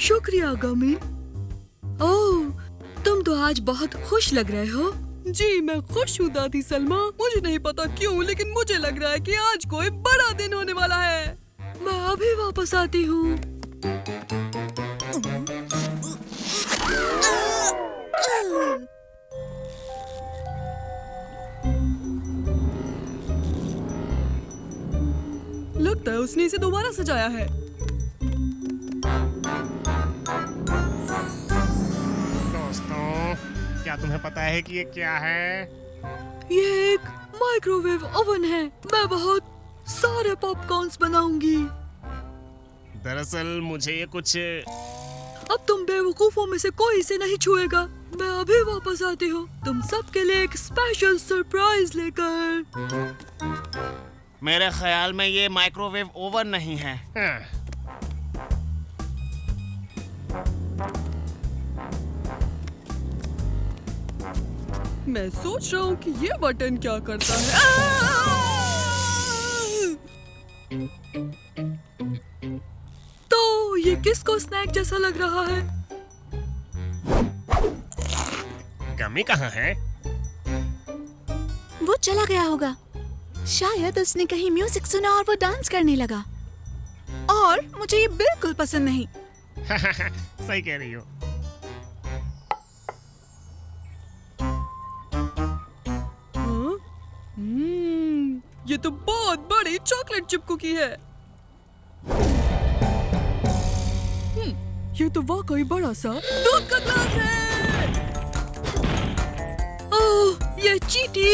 शुक्रिया गमी। ओह, तुम तो आज बहुत खुश लग रहे हो। जी मैं खुश हूँ दादी सलमा। मुझे नहीं पता क्यों, लेकिन मुझे लग रहा है कि आज कोई बड़ा दिन होने वाला है। मैं अभी वापस आती हूँ। लगता है उसने इसे दोबारा सजाया है। दोस्तों, क्या तुम्हें पता है कि ये क्या है? ये एक माइक्रोवेव ओवन है। मैं बहुत सारे पॉपकॉर्न्स बनाऊंगी। दरअसल मुझे ये कुछ अब तुम बेवकूफों में से कोई इसे नहीं छुएगा। मैं अभी वापस आती हूँ तुम सबके लिए एक स्पेशल सरप्राइज लेकर। मेरे ख्याल में ये माइक्रोवेव ओवन नहीं है। मैं सोच रहा हूँ कि ये बटन क्या करता है। तो ये किसको स्नैक जैसा लग रहा है? गमी कहाँ है? वो चला गया होगा। शायद उसने कहीं म्यूजिक सुना और वो डांस करने लगा। और मुझे ये बिल्कुल पसंद नहीं। सही कह रही हो। हाँ? ये तो बहुत बड़ी चॉकलेट चिप कुकी है। ये तो वाकई बड़ा सा दूध का ग्लास है। ओह, ये चीटी।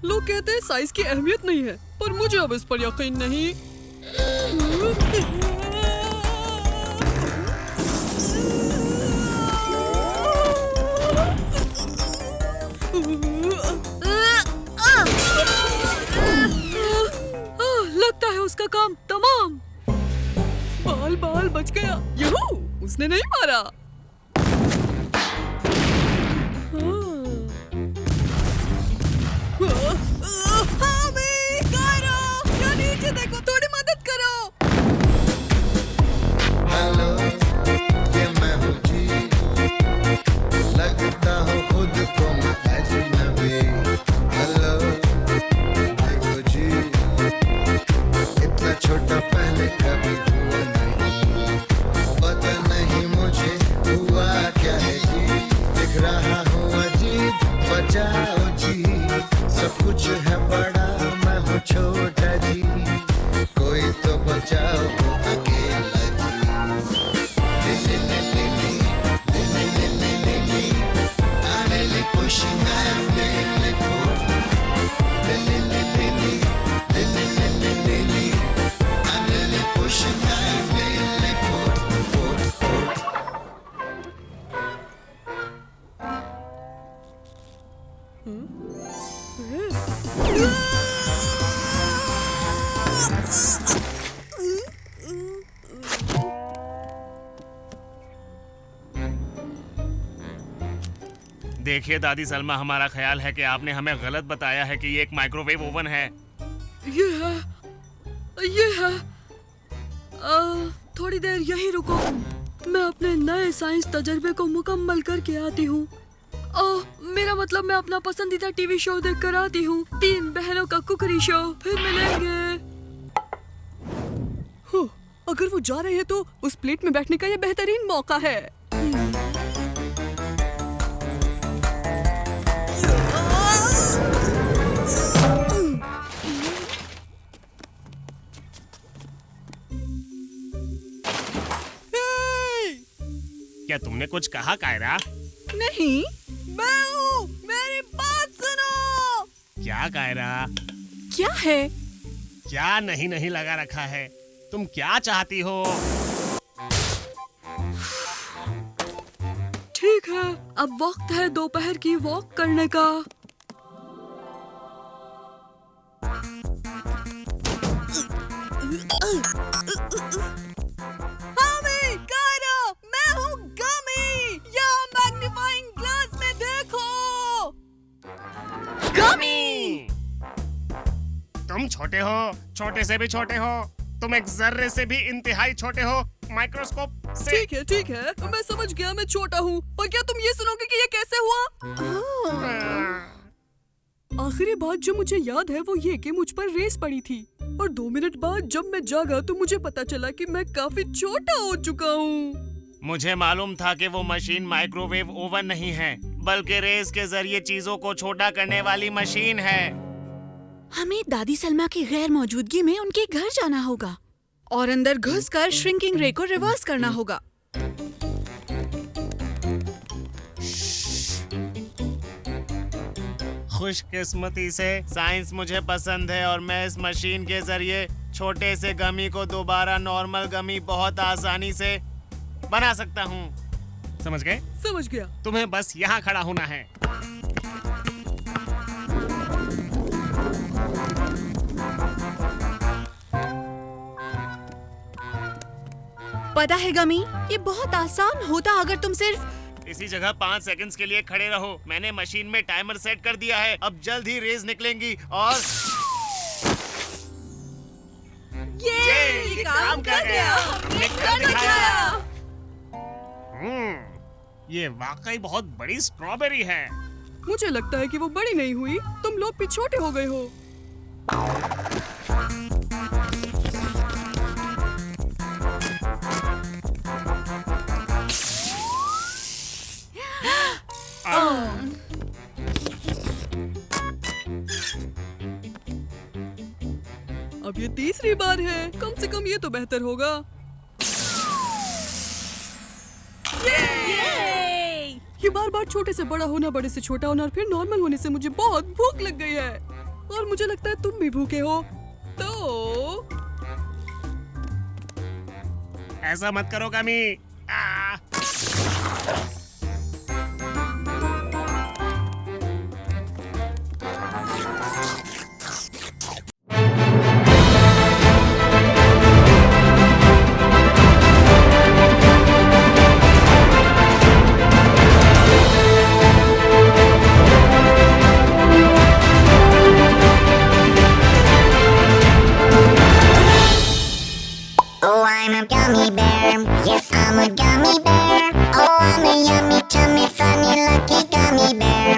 लोग कहते हैं साइज की अहमियत नहीं है, पर मुझे अब इस पर यकीन नहीं। लगता है उसका काम तमाम। बाल बाल बच गया। यूहू, उसने नहीं मारा। नीचे देखो, थोड़ी मदद करो। हेलो, ये मैं हूँ जी। लगता हूँ खुद को मैं अजनबी। हेलो, देखो जी, इतना छोटा पहले कभी हुआ नहीं। पता नहीं मुझे हुआ क्या है जी। दिख रहा हूँ अजीब, बचाओ जी। सब कुछ है बड़ा, मैं हूँ छोटा जी। कोई तो बचाओ अकेला जी। ले ले ले ले ले ले ले ले ले ले ले। I'm really pushing, I'm really cool. Le le le le le le le le le le le. I'm really pushing, I'm really cool. देखिए दादी सलमा, हमारा ख्याल है कि आपने हमें गलत बताया है कि ये एक माइक्रोवेव ओवन है। ये है। थोड़ी देर यहीं रुको। मैं अपने नए साइंस तजर्बे को मुकम्मल करके आती हूँ। मेरा मतलब मैं अपना पसंदीदा टीवी शो देख कर आती हूँ। 3 बहनों का कुकरी शो। फिर मिलेंगे। अगर वो जा रहे हैं तो उस प्लेट में बैठने का ये बेहतरीन मौका है। क्या तुमने कुछ कहा कायरा? नहीं, मैं हूँ, मेरी बात सुनो। क्या कायरा? क्या है? क्या नहीं नहीं लगा रखा है? तुम क्या चाहती हो? ठीक है, अब वक्त है दोपहर की वॉक करने का। मैं हूँ गमी। यहाँ मैग्नीफाइंग ग्लास में देखो। गमी! तुम तुम छोटे हो, छोटे से भी छोटे हो, तुम एक जर्रे से भी इंतहाई छोटे हो। माइक्रोस्कोप से ठीक है मैं समझ गया, मैं छोटा हूँ। और क्या तुम ये सुनोगे कि ये कैसे हुआ? आखिरी बात जो मुझे याद है वो ये कि मुझ पर रेस पड़ी थी और 2 मिनट बाद जब मैं जागा तो मुझे पता चला कि मैं काफी छोटा हो चुका हूँ। मुझे मालूम था कि वो मशीन माइक्रोवेव ओवन नहीं है, बल्कि रेस के जरिए चीजों को छोटा करने वाली मशीन है। हमें दादी सलमा की गैर मौजूदगी में उनके घर जाना होगा और अंदर घुसकर श्रिंकिंग रे को रिवर्स करना होगा। खुशकिस्मती से साइंस मुझे पसंद है और मैं इस मशीन के जरिए छोटे से गमी को दोबारा नॉर्मल गमी बहुत आसानी से बना सकता हूँ। समझ गए? समझ गया। तुम्हें बस यहाँ खड़ा होना है। पता है गमी, ये बहुत आसान होता अगर तुम सिर्फ इसी जगह 5 सेकंड्स के लिए खड़े रहो। मैंने मशीन में टाइमर सेट कर दिया है। अब जल्द ही रेज निकलेंगी और ये काम कर गया। ये कर दिखाया। ये वाकई बहुत बड़ी स्ट्रॉबेरी है। मुझे लगता है कि वो बड़ी नहीं हुई, तुम लोग भी छोटे हो गए हो। अब ये तीसरी बार है, कम से कम ये तो बेहतर होगा। ये बार बार छोटे से बड़ा होना, बड़े से छोटा होना और फिर नॉर्मल होने से मुझे बहुत भूख लग गई है और मुझे लगता है तुम भी भूखे हो। तो ऐसा मत करो गमी। Oh, I'm a gummy bear. Yes, I'm a gummy bear. Oh, I'm a yummy, tummy, funny, lucky gummy bear.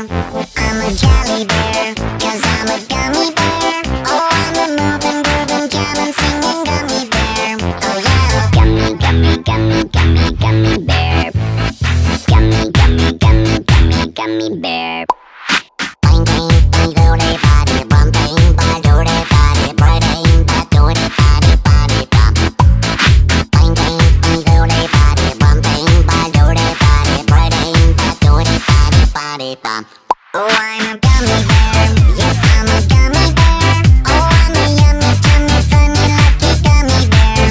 I'm a jelly bear, 'cause I'm a gummy bear. Oh, I'm a moving, grooving, jamming, singing gummy bear. Oh yeah, gummy, gummy, gummy, gummy, gummy bear. Gummy, gummy, gummy, gummy, gummy bear. Bang, bang, bang, do-de, body, bum, bang, bang, do-de, body, bang, bang, do-de, body, body, bum. Bang, bang, bang, do-de, body, bum, bang, bang, do-de, body, bang, bang, do-de, body, body, bum. Oh, I'm a gummy bear. Yes, I'm a gummy bear. Oh, I'm a yummy, tummy, funny, lucky gummy bear.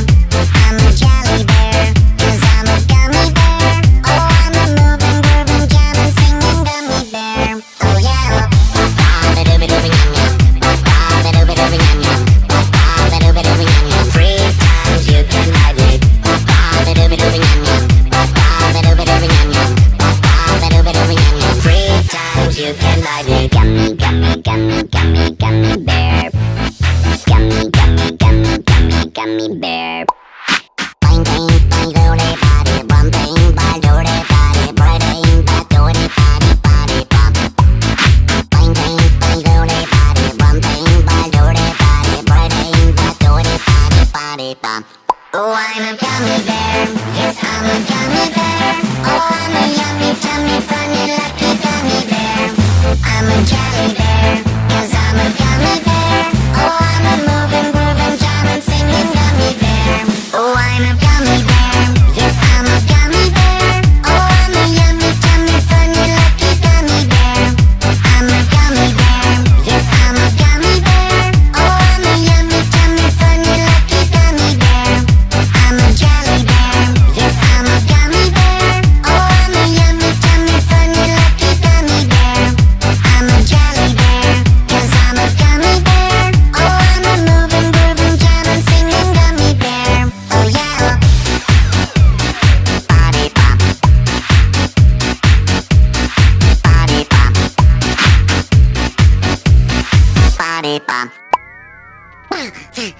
I'm a jelly bear, 'cause I'm a gummy bear. Oh, I'm a moving, grooving, jamming, singing gummy bear. Oh yeah. Ba-ba-ba-doo-ba-doo-ba, yum yum. Ba-ba-ba-doo-ba-doo-ba, yum yum. Ba-ba-ba-doo-ba-doo-ba, yum yum. 3 times you can like it. Ba-ba-ba-doo-ba-doo-ba, yum yum. Ba-ba-ba-doo-ba-doo-ba, yum yum. Ba-ba-ba-doo-ba-doo-ba, yum yum. 3 times you can like it. Gummy, gummy, gummy, gummy, gummy bear. Gummy, gummy, gummy, gummy, gummy bear. Bang, bang, bang, do-de, body, bum, bang, bang, do-de, body, bang, bang, do-de, body, body, bum. Bang, bang, bang, do-de, body, bum, bang, bang, do-de, body, bang, bang, do-de, body, body, bum. Oh, I'm a gummy bear. Yes, I'm a gummy bear. Oh, I'm a yummy, tummy, funny, lucky gummy bear. I'm a jelly bear, 'cause I'm a gummy bear. Oh, I'm a moving, grooving, jamming, singing gummy bear. Oh, I'm a gummy bear. Yes, I'm a gummy bear. Oh, I'm a yummy, tummy, funny, lucky gummy bear. I'm a gummy bear. Yes, I'm a gummy bear. Oh, I'm a yummy, tummy, funny, lucky gummy bear. I'm a jelly bear. Yes, I'm a gummy bear. Oh, I'm a yummy, tummy, funny, lucky gummy bear. I'm a jelly bear, 'cause I'm a gummy bear. Oh, I'm a moving, grooving, jamming, singing gummy bear. Oh yeah. Body pop. Body pop. Body pop. say